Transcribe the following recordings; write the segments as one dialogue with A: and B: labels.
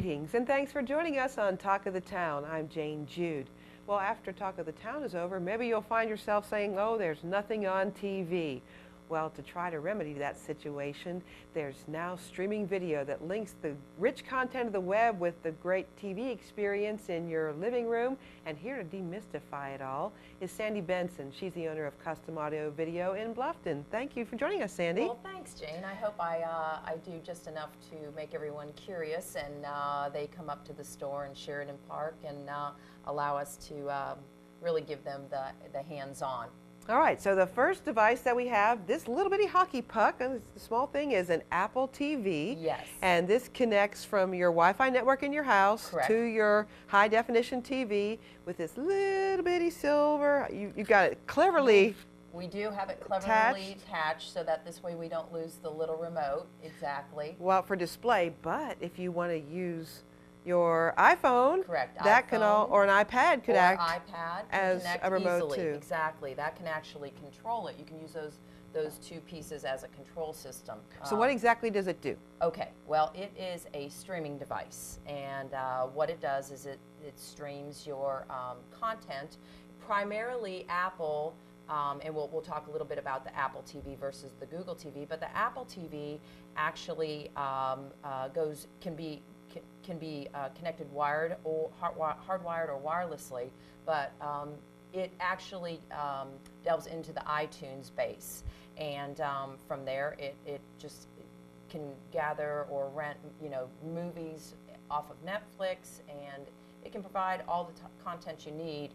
A: Greetings and thanks for joining us on Talk of the Town. I'm Jane Jude. Well, after Talk of the Town is over, maybe you'll find yourself saying, oh, there's nothing on TV. Well, to try to remedy that situation, there's now streaming video that links the rich content of the web with the great TV experience in your living room. And here to demystify it all is Sandy Benson. She's the owner of Custom Audio Video in Bluffton. Thank you for joining us, Sandy.
B: Well, thanks, Jane. I hope I do just enough to make everyone curious, and they come up to the store in Sheridan Park and allow us to really give them the hands-on.
A: All right, so the first device that we have, this little bitty hockey puck, and the small thing is an Apple TV.
B: Yes.
A: And this connects from your Wi-Fi network in your house
B: Correct.
A: to your high definition TV with this little bitty silver. You got it cleverly.
B: We do have it cleverly attached so that this way we don't lose the little remote. Exactly.
A: Well, for display, but if you want to use your iPhone,
B: Correct.
A: that can all, or an iPad could act as a remote
B: easily.
A: too.
B: Exactly. That can actually control it. You can use those two pieces as a control system.
A: So what exactly does it do?
B: Okay, well, it is a streaming device, and what it does is it streams your content, primarily Apple, and we'll talk a little bit about the Apple TV versus the Google TV, but the Apple TV actually can be connected wired or hardwired or wirelessly, but it actually delves into the iTunes base, and from there it just can gather or rent movies off of Netflix, and it can provide all the content you need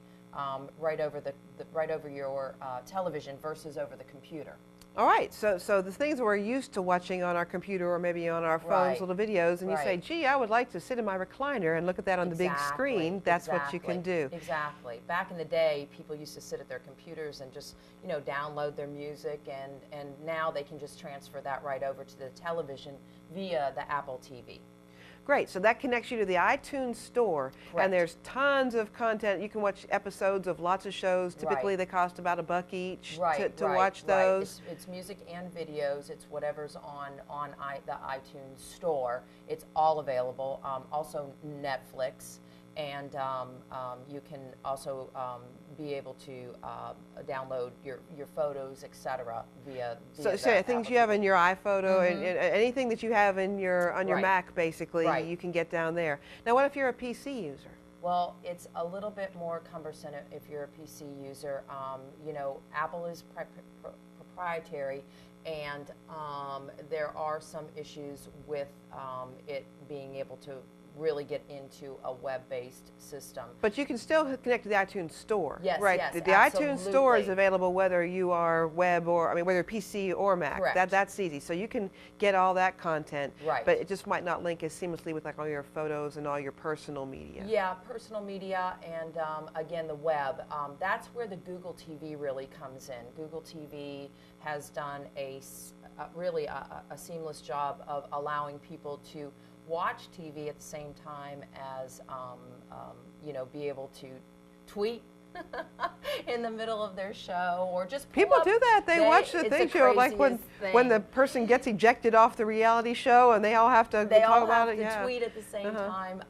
B: right over your television versus over the computer.
A: All right, so the things we're used to watching on our computer or maybe on our phones,
B: Right.
A: little videos, and you say,
B: Right.
A: gee, I would like to sit in my recliner and look at that on the big screen. That's what you can do.
B: Exactly. Back in the day, people used to sit at their computers and just, download their music, and now they can just transfer that right over to the television via the Apple TV.
A: Great, so that connects you to the iTunes store,
B: Correct.
A: and there's tons of content. You can watch episodes of lots of shows. Typically,
B: Right.
A: they cost about $1 each
B: Right,
A: to
B: right,
A: watch
B: right.
A: those.
B: It's music and videos. It's whatever's on the iTunes store. It's all available. Also Netflix, and you can also be able to download your photos, etc. via
A: So
B: the
A: things
B: Apple
A: you have
B: TV.
A: in your iPhoto and anything that you have in on your
B: Right.
A: Mac, basically,
B: Right.
A: you can get down there. Now, what if you're a PC user?
B: Well, it's a little bit more cumbersome if you're a PC user. Apple is proprietary, and there are some issues with it being able to really get into a web-based system.
A: But you can still connect to the iTunes store.
B: Yes,
A: right?
B: yes,
A: The iTunes store is
B: absolutely.
A: available whether you are web or, whether PC or Mac.
B: Correct.
A: That's easy. So you can get all that content.
B: Right.
A: But it just might not link as seamlessly with like all your photos and all your personal media.
B: Yeah, personal media, and again, the web. That's where the Google TV really comes in. Google TV has done really a seamless job of allowing people to watch TV at the same time as be able to tweet in the middle of their show, or just pull
A: People
B: up.
A: do that. They watch the thing show, like when the person gets ejected off the reality show and they all have to
B: They
A: talk
B: all
A: about
B: have
A: it.
B: to
A: Yeah.
B: tweet at the same time.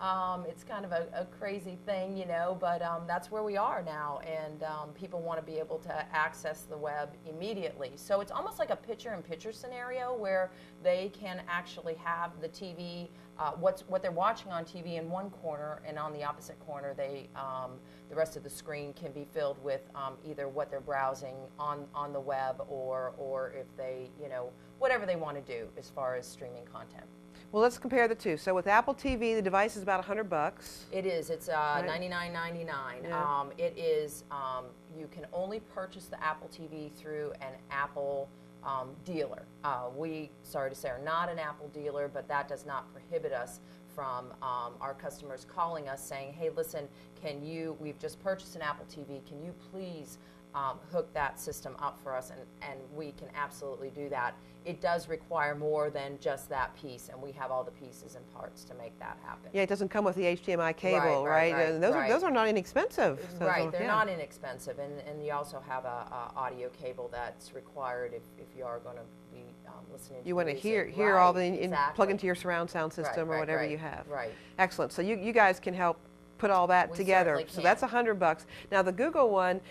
B: It's kind of a crazy thing, but that's where we are now, and people want to be able to access the web immediately. So it's almost like a picture-in-picture scenario where they can actually have the TV, what they're watching on TV in one corner, and on the opposite corner, the rest of the screen can be filled with either what they're browsing on the web, or if they, whatever they want to do as far as streaming content.
A: Well, let's compare the two. So with Apple TV, the device is about $100.
B: It is. It's $99.99.
A: Yeah.
B: It is. You can only purchase the Apple TV through an Apple dealer. We, sorry to say, are not an Apple dealer, but that does not prohibit us from our customers calling us saying, hey, listen, we've just purchased an Apple TV, can you please hook that system up for us, and we can absolutely do that. It does require more than just that piece, and we have all the pieces and parts to make that happen.
A: Yeah, it doesn't come with the HDMI cable, right?
B: Right,
A: And those
B: right.
A: are not inexpensive. So
B: Right, they're
A: yeah.
B: not inexpensive, and you also have a audio cable that's required if you are going to be listening to
A: You want to
B: music.
A: hear all the,
B: Right,
A: plug
B: exactly.
A: into your surround sound system or
B: Right,
A: whatever
B: right,
A: you have.
B: right.
A: Excellent. So you guys can help put all that
B: We
A: together.
B: certainly
A: So that's
B: can.
A: $100. Now the Google one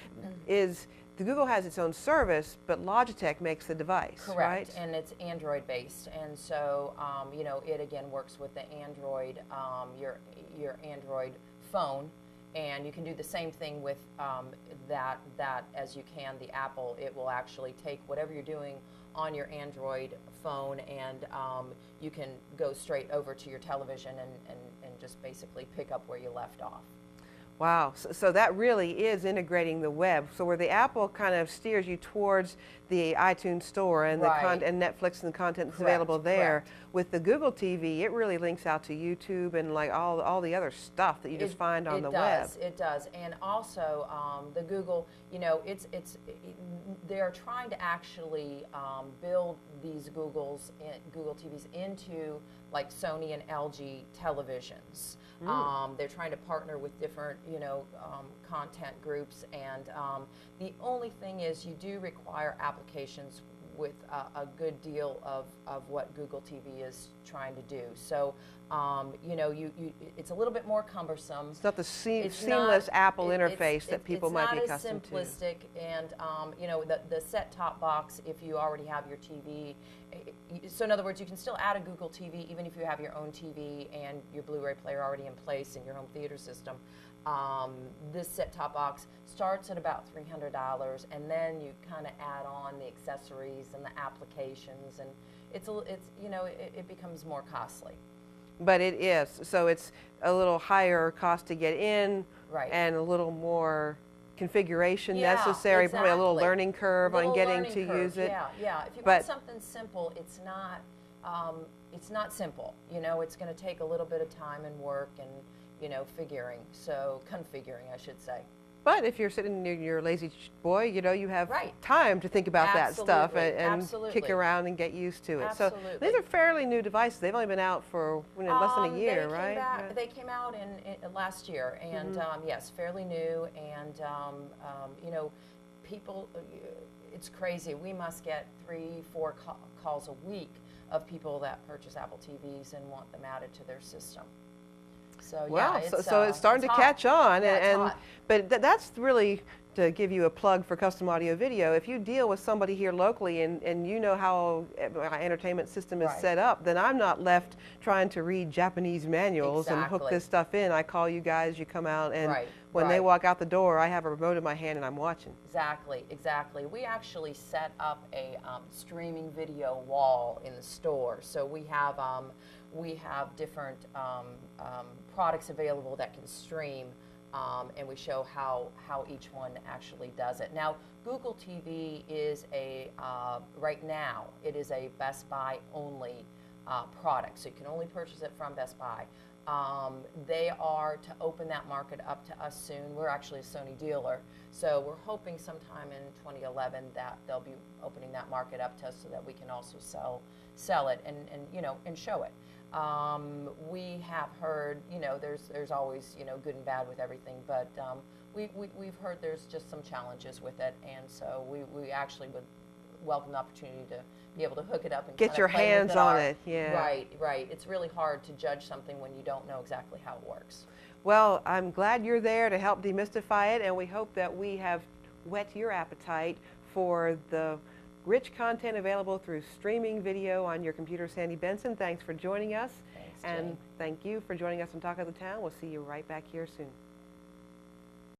A: is, the Google has its own service, but Logitech makes the device,
B: Correct,
A: right?
B: and it's Android based, and so you know, it again works with the Android, your Android phone, and you can do the same thing with that as you can the Apple. It will actually take whatever you're doing on your Android phone, and you can go straight over to your television and just basically pick up where you left off.
A: Wow, so that really is integrating the web. So where the Apple kind of steers you towards the iTunes store and
B: Right.
A: and Netflix and the content that's
B: Correct,
A: available there,
B: correct.
A: with the Google TV, it really links out to YouTube and like all the other stuff that you just find on the web.
B: It does, and also the Google. You know, they're trying to actually build these Google TVs into like Sony and LG televisions. They're trying to partner with different, you know, content groups, and the only thing is you do require applications with a good deal of what Google TV is trying to do. So, you know, it's a little bit more cumbersome.
A: It's not the
B: It's
A: seamless
B: not-
A: Apple
B: it-
A: interface that people might be
B: It's
A: accustomed
B: not as simplistic, and you know, the set-top box, if you already have your TV, so in other words, you can still add a Google TV even if you have your own TV and your Blu-ray player already in place in your home theater system. This set-top box starts at about $300, and then you kind of add on the accessories and the applications, and it's you know, it becomes more costly.
A: But it is. So it's a little higher cost to get in,
B: Right.
A: and a little more configuration
B: Yeah,
A: necessary, probably a little
B: exactly.
A: learning curve on
B: Little
A: getting
B: learning
A: to
B: curve,
A: use it.
B: Yeah, yeah. If you
A: But-
B: want something simple, it's not simple. You know, it's going to take a little bit of time and work and, you know, configuring, I should say.
A: But if you're sitting near your lazy boy, you know, you have
B: Right.
A: time to think about that stuff
B: Absolutely,
A: and kick
B: absolutely.
A: around and get used to it. So
B: Absolutely.
A: these are fairly new devices. They've only been out for less than a year,
B: They
A: right?
B: came back,
A: Yeah.
B: They came out in last year, and yes, fairly new, and you know, people, it's crazy. We must get 3-4 calls a week of people that purchase Apple TVs and want them added to their system. So
A: Wow,
B: yeah,
A: so it's starting to
B: hot.
A: catch on,
B: Yeah, it's
A: and
B: hot.
A: but that's really to give you a plug for custom audio video. If you deal with somebody here locally and you know how my entertainment system is
B: Right.
A: set up, then I'm not left trying to read Japanese manuals and hook
B: Exactly.
A: this stuff in. I call you guys, you come out, and
B: Right,
A: when they
B: right.
A: walk out the door, I have a remote in my hand and I'm watching.
B: Exactly, exactly. We actually set up a streaming video wall in the store. So we have different products available that can stream, and we show how each one actually does it. Now, Google TV is right now, it is a Best Buy only product, so you can only purchase it from Best Buy. They are to open that market up to us soon. We're actually a Sony dealer, so we're hoping sometime in 2011 that they'll be opening that market up to us so that we can also sell it and you know, and show it. We have heard, you know, there's always, you know, good and bad with everything, but we've heard there's just some challenges with it, and so we actually would welcome the opportunity to be able to hook it up and
A: Get
B: kinda
A: your
B: play with
A: hands on it, yeah.
B: Right. It's really hard to judge something when you don't know exactly how it works.
A: Well, I'm glad you're there to help demystify it, and we hope that we have whet your appetite for the rich content available through streaming video on your computer. Sandy Benson, thanks for joining us.
B: Thanks,
A: And
B: Jane.
A: thank you for joining us on Talk of the Town. We'll see you right back here soon.